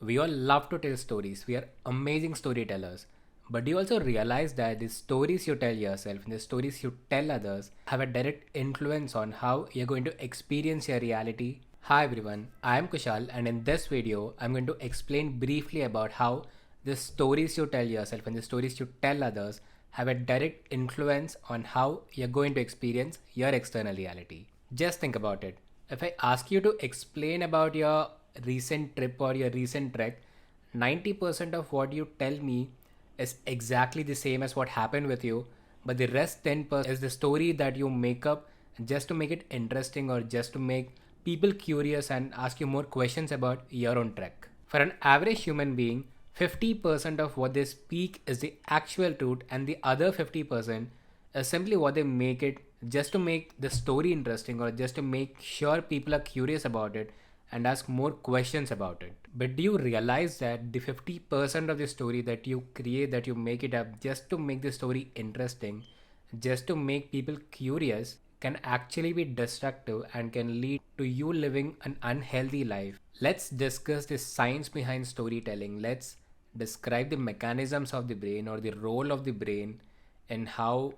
We all love to tell stories. We are amazing storytellers. But do you also realize that the stories you tell yourself and the stories you tell others have a direct influence on how you're going to experience your reality? Hi everyone, I am Kushal, and in this video, I'm going to explain briefly about how the stories you tell yourself and the stories you tell others have a direct influence on how you're going to experience your external reality. Just think about it. If I ask you to explain about your recent trip or your recent trek, 90% of what you tell me is exactly the same as what happened with you, but the rest 10% is the story that you make up just to make it interesting or just to make people curious and ask you more questions about your own trek. For an average human being, 50% of what they speak is the actual truth, and the other 50% is simply what they make it just to make the story interesting or just to make sure people are curious about it and ask more questions about it. But do you realize that the 50% of the story that you create, that you make it up just to make the story interesting, just to make people curious, can actually be destructive and can lead to you living an unhealthy life? Let's discuss the science behind storytelling. Let's describe the mechanisms of the brain or the role of the brain and how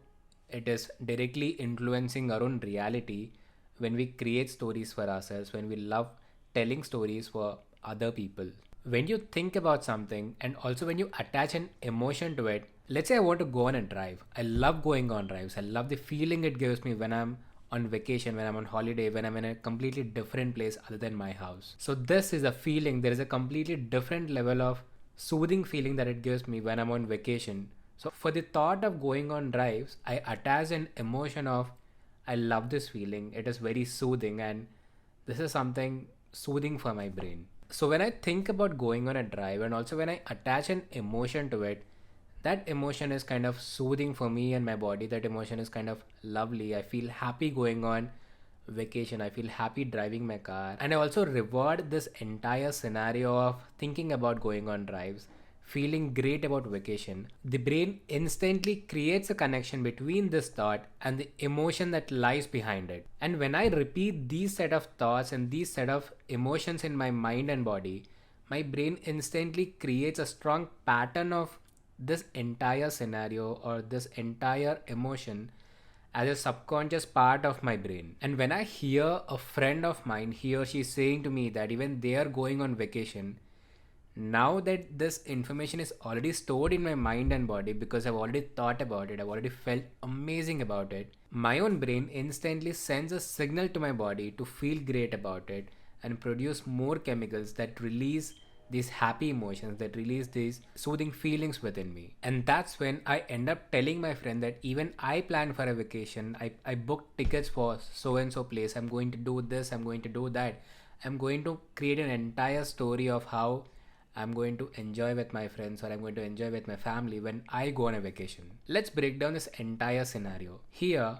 it is directly influencing our own reality when we create stories for ourselves, when we love telling stories for other people. When you think about something and also when you attach an emotion to it, let's say I want to go on a drive. I love going on drives. I love the feeling it gives me when I'm on vacation, when I'm on holiday, when I'm in a completely different place other than my house. So, this is a feeling, there is a completely different level of soothing feeling that it gives me when I'm on vacation. So, for the thought of going on drives, I attach an emotion of I love this feeling. It is very soothing, and this is something soothing for my brain. So when I think about going on a drive and also when I attach an emotion to it, that emotion is kind of soothing for me and my body. That emotion is kind of lovely. I feel happy going on vacation. I feel happy driving my car. And I also reward this entire scenario of thinking about going on drives, feeling great about vacation. The brain instantly creates a connection between this thought and the emotion that lies behind it. And when I repeat these set of thoughts and these set of emotions in my mind and body, my brain instantly creates a strong pattern of this entire scenario or this entire emotion as a subconscious part of my brain. And when I hear a friend of mine, he or she saying to me that even they are going on vacation, now that this information is already stored in my mind and body because I've already thought about it, I've already felt amazing about it, my own brain instantly sends a signal to my body to feel great about it and produce more chemicals that release these happy emotions, that release these soothing feelings within me. And that's when I end up telling my friend that even I plan for a vacation, I booked tickets for so and so place, I'm going to do this, I'm going to do that. I'm going to create an entire story of how I'm going to enjoy with my friends or I'm going to enjoy with my family when I go on a vacation. Let's break down this entire scenario. Here,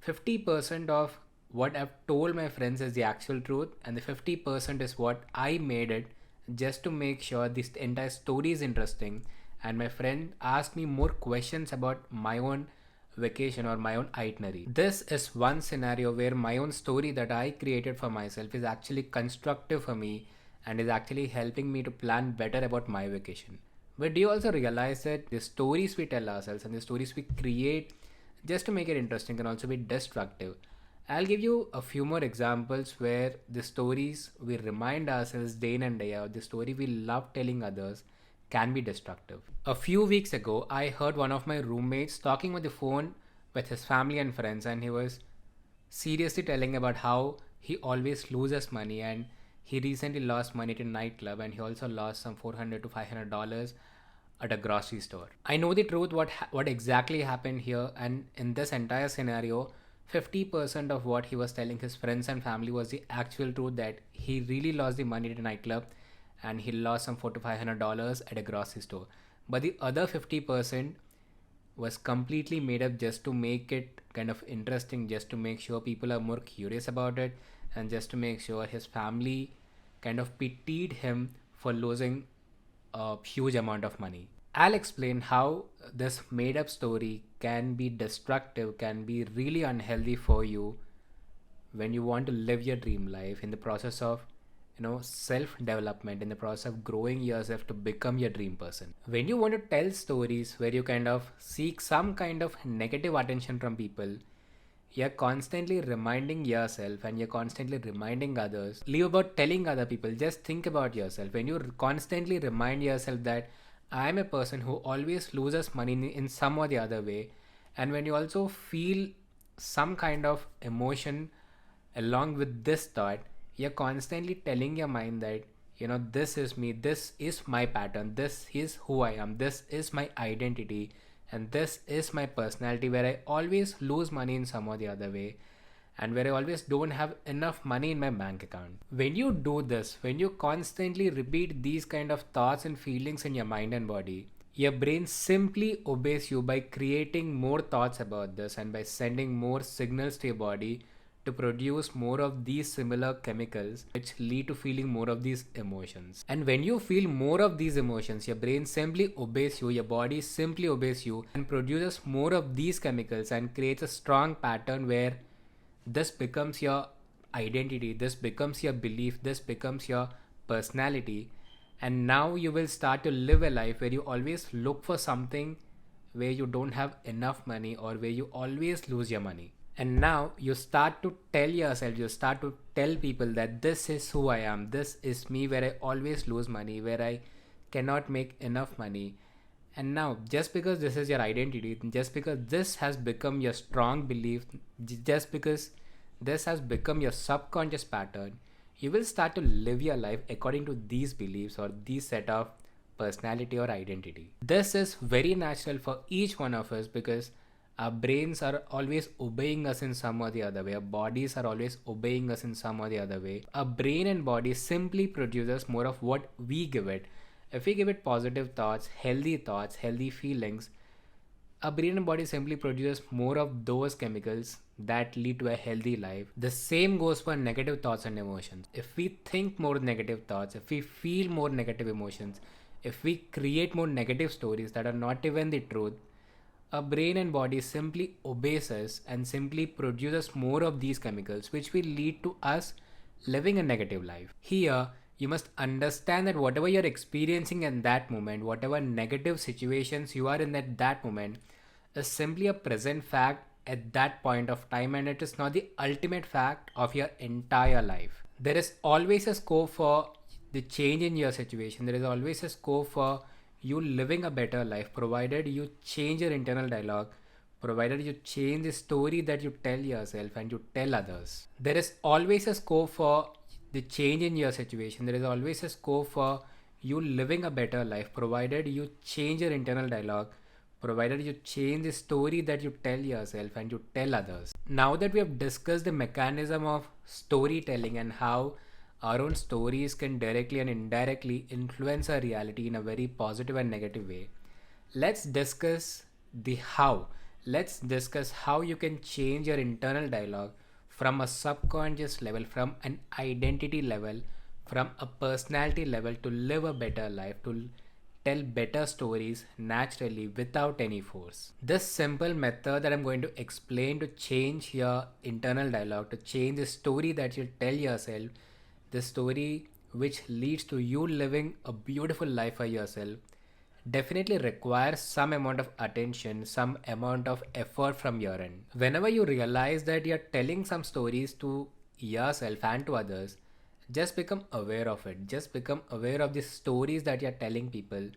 50% of what I've told my friends is the actual truth, and the 50% is what I made it just to make sure this entire story is interesting. And my friend asked me more questions about my own vacation or my own itinerary. This is one scenario where my own story that I created for myself is actually constructive for me and is actually helping me to plan better about my vacation. But do you also realize that the stories we tell ourselves and the stories we create just to make it interesting can also be destructive? I'll give you a few more examples where the stories we remind ourselves day in and day out, the story we love telling others, can be destructive. A few weeks ago, I heard one of my roommates talking on the phone with his family and friends, and he was seriously telling about how he always loses money, and he recently lost money to nightclub, and he also lost some $400 to $500 at a grocery store. I know the truth what exactly happened here, and in this entire scenario, 50% of what he was telling his friends and family was the actual truth, that he really lost the money to nightclub and he lost some $400 to $500 at a grocery store. But the other 50% was completely made up just to make it kind of interesting, just to make sure people are more curious about it, and just to make sure his family kind of pitied him for losing a huge amount of money. I'll explain how this made up story can be destructive, can be really unhealthy for you when you want to live your dream life in the process of self development, in the process of growing yourself to become your dream person. When you want to tell stories where you kind of seek some kind of negative attention from people, you're constantly reminding yourself and you're constantly reminding others. Leave about telling other people, just think about yourself. When you constantly remind yourself that I'm a person who always loses money in some or the other way, and when you also feel some kind of emotion along with this thought, you're constantly telling your mind that, this is me, this is my pattern, this is who I am, this is my identity, and this is my personality, where I always lose money in some or the other way, and where I always don't have enough money in my bank account. When you do this, when you constantly repeat these kind of thoughts and feelings in your mind and body, your brain simply obeys you by creating more thoughts about this and by sending more signals to your body to produce more of these similar chemicals, which lead to feeling more of these emotions. And when you feel more of these emotions, your brain simply obeys you, your body simply obeys you and produces more of these chemicals and creates a strong pattern where this becomes your identity, this becomes your belief, this becomes your personality. And now you will start to live a life where you always look for something where you don't have enough money or where you always lose your money. And now you start to tell yourself, you start to tell people that this is who I am, this is me, where I always lose money, where I cannot make enough money. And now, just because this is your identity, just because this has become your strong belief, just because this has become your subconscious pattern, you will start to live your life according to these beliefs or these set of personality or identity. This is very natural for each one of us because our brains are always obeying us in some or the other way. Our bodies are always obeying us in some or the other way. Our brain and body simply produces more of what we give it. If we give it positive thoughts, healthy feelings, our brain and body simply produces more of those chemicals that lead to a healthy life. The same goes for negative thoughts and emotions. If we think more negative thoughts, if we feel more negative emotions, if we create more negative stories that are not even the truth, our brain and body simply obeys us and simply produces more of these chemicals, which will lead to us living a negative life. Here, you must understand that whatever you're experiencing in that moment, whatever negative situations you are in at that moment, is simply a present fact at that point of time, and it is not the ultimate fact of your entire life. There is always a scope for the change in your situation. There is always a scope for you living a better life, provided you change your internal dialogue, provided you change the story that you tell yourself and you tell others. There is always a scope for the change in your situation. There is always a scope for you living a better life, provided you change your internal dialogue, provided you change the story that you tell yourself and you tell others. Now that we have discussed the mechanism of storytelling and how our own stories can directly and indirectly influence our reality in a very positive and negative way, let's discuss the how. Let's discuss how you can change your internal dialogue from a subconscious level, from an identity level, from a personality level to live a better life, to tell better stories naturally without any force. This simple method that I'm going to explain to change your internal dialogue, to change the story that you tell yourself, the story which leads to you living a beautiful life for yourself, definitely requires some amount of attention, some amount of effort from your end. Whenever you realize that you're telling some stories to yourself and to others, just become aware of it. Just become aware of the stories that you're telling people.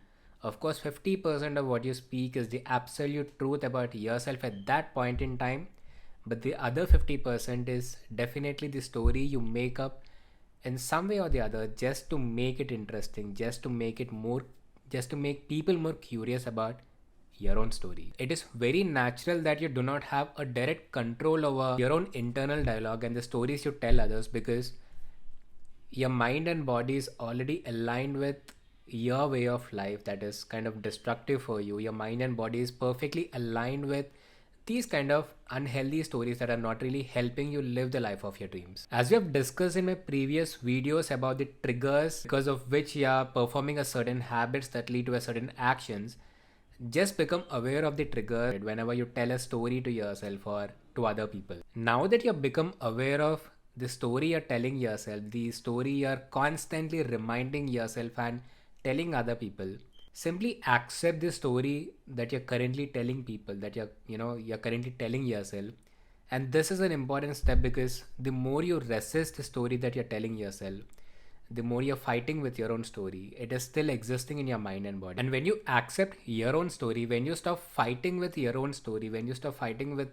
Of course, 50% of what you speak is the absolute truth about yourself at that point in time, but the other 50% is definitely the story you make up in some way or the other just to make it interesting, just to make it more, just to make people more curious about your own story. It is very natural that you do not have a direct control over your own internal dialogue and the stories you tell others, because your mind and body is already aligned with your way of life that is kind of destructive for you. Your mind and body is perfectly aligned with these kind of unhealthy stories that are not really helping you live the life of your dreams. As we have discussed in my previous videos about the triggers because of which you are performing a certain habits that lead to a certain actions, just become aware of the trigger whenever you tell a story to yourself or to other people. Now that you have become aware of the story you're telling yourself, the story you're constantly reminding yourself and telling other people. Simply accept the story that you're currently telling people, that you're currently telling yourself. And this is an important step, because the more you resist the story that you're telling yourself, the more you're fighting with your own story. It is still existing in your mind and body. And when you accept your own story, when you stop fighting with your own story, when you stop fighting with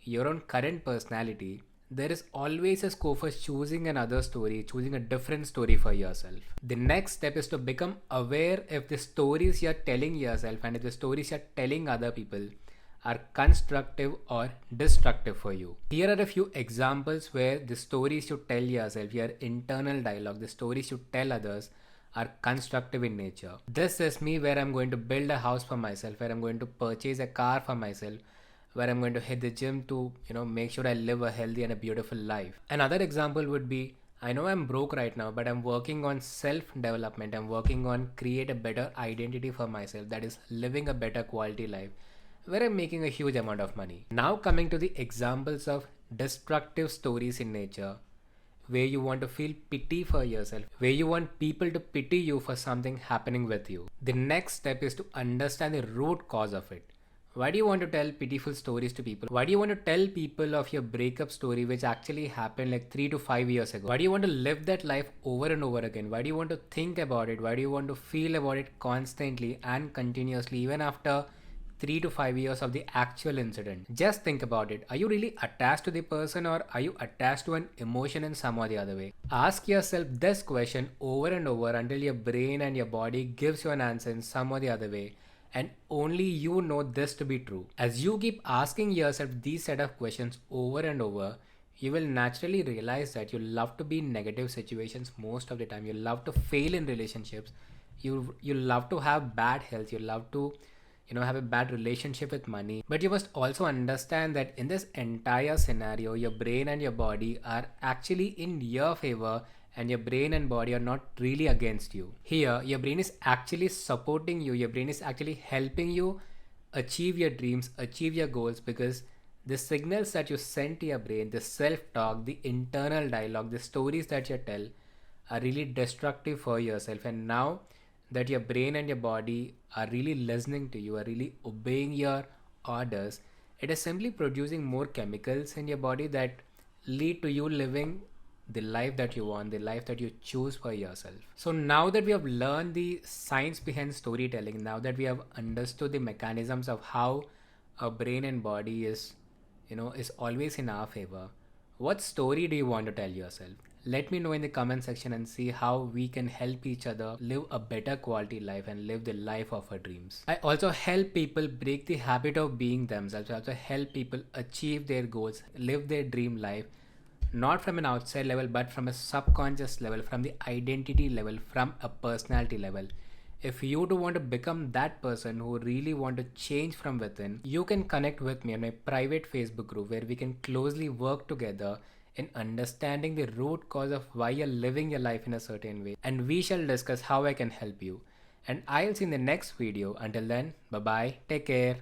your own current personality, there is always a scope for choosing another story, choosing a different story for yourself. The next step is to become aware if the stories you're telling yourself and if the stories you're telling other people are constructive or destructive for you. Here are a few examples where the stories you tell yourself, your internal dialogue, the stories you tell others, are constructive in nature. This is me where I'm going to build a house for myself, where I'm going to purchase a car for myself, where I'm going to hit the gym to, make sure I live a healthy and a beautiful life. Another example would be, I know I'm broke right now, but I'm working on self-development. I'm working on create a better identity for myself, that is living a better quality life, where I'm making a huge amount of money. Now coming to the examples of destructive stories in nature, where you want to feel pity for yourself, where you want people to pity you for something happening with you. The next step is to understand the root cause of it. Why do you want to tell pitiful stories to people? Why do you want to tell people of your breakup story which actually happened like 3 to 5 years ago? Why do you want to live that life over and over again? Why do you want to think about it? Why do you want to feel about it constantly and continuously, even after 3 to 5 years of the actual incident? Just think about it. Are you really attached to the person, or are you attached to an emotion in some or the other way? Ask yourself this question over and over until your brain and your body gives you an answer in some or the other way. And only you know this to be true. As you keep asking yourself these set of questions over and over, you will naturally realize that you love to be in negative situations most of the time. You love to fail in relationships. You love to have bad health. You love to have a bad relationship with money. But you must also understand that in this entire scenario, your brain and your body are actually in your favor, and your brain and body are not really against you. Here, your brain is actually supporting you. Your brain is actually helping you achieve your dreams, achieve your goals, because the signals that you send to your brain, the self-talk, the internal dialogue, the stories that you tell, are really destructive for yourself. And now that your brain and your body are really listening to you, are really obeying your orders, it is simply producing more chemicals in your body that lead to you living the life that you want, the life that you choose for yourself. So now that we have learned the science behind storytelling, now that we have understood the mechanisms of how our brain and body is always in our favor, what story do you want to tell yourself? Let me know in the comment section and see how we can help each other live a better quality life and live the life of our dreams. I also help people break the habit of being themselves. I also help people achieve their goals, live their dream life, not from an outside level, but from a subconscious level, from the identity level, from a personality level. If you do want to become that person who really want to change from within, you can connect with me on my private Facebook group, where we can closely work together in understanding the root cause of why you're living your life in a certain way, and we shall discuss how I can help you. And I'll see you in the next video. Until then, bye bye, take care.